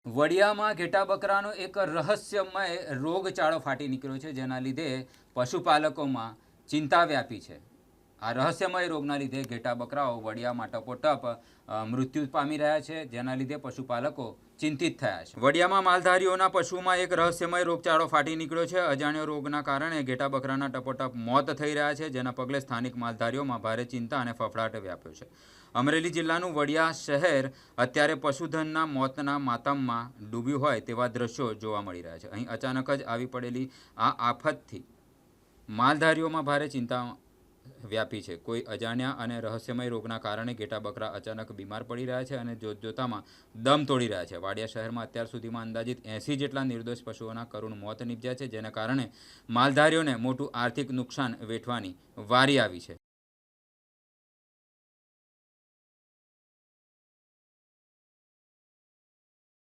વડિયામાં ઘેટા બકરાનો એક રહસ્યમય રોગચાળો ફાટી નીકળ્યો છે, જેના લીધે પશુપાલકોમાં ચિંતા વ્યાપી છે. આ રહસ્યમય રોગના લીધે ઘેટા બકરાઓ વડિયામાં ટપોટપ મૃત્યુ પામી રહ્યા છે, જેના લીધે પશુપાલકો ચિંતિત થયા છે. વડિયામાં માલધારીઓના પશુમાં એક રહસ્યમય રોગચાળો ફાટી નીકળ્યો છે. અજાણ્યો રોગના કારણે ઘેટા બકરાના ટપોટપ મોત થઈ રહ્યા છે, જેના પગલે સ્થાનિક માલધારીઓમાં ભારે ચિંતા અને ફફડાટ વ્યાપ્યો છે. અમરેલી જિલ્લાનું વડિયા શહેર અત્યારે પશુધનના મોતના માતમમાં ડૂબ્યું હોય તેવા દ્રશ્યો જોવા મળી રહ્યા છે. અહીં અચાનક જ આવી પડેલી આ આફતથી માલધારીઓમાં ભારે ચિંતા વ્યાપી છે. કોઈ અજાણ્યા અને રહસ્યમય રોગના કારણે ઘેટા બકરા અચાનક બીમાર પડી રહ્યા છે અને જોતજોતામાં દમ તોડી રહ્યા છે. વાડિયા શહેરમાં અત્યાર સુધીમાં અંદાજિત 80 જેટલા નિર્દોષ પશુઓના કરુણ મોત નીપજ્યા છે, જેના કારણે માલધારીઓને મોટું આર્થિક નુકસાન વેઠવાની વારી આવી છે.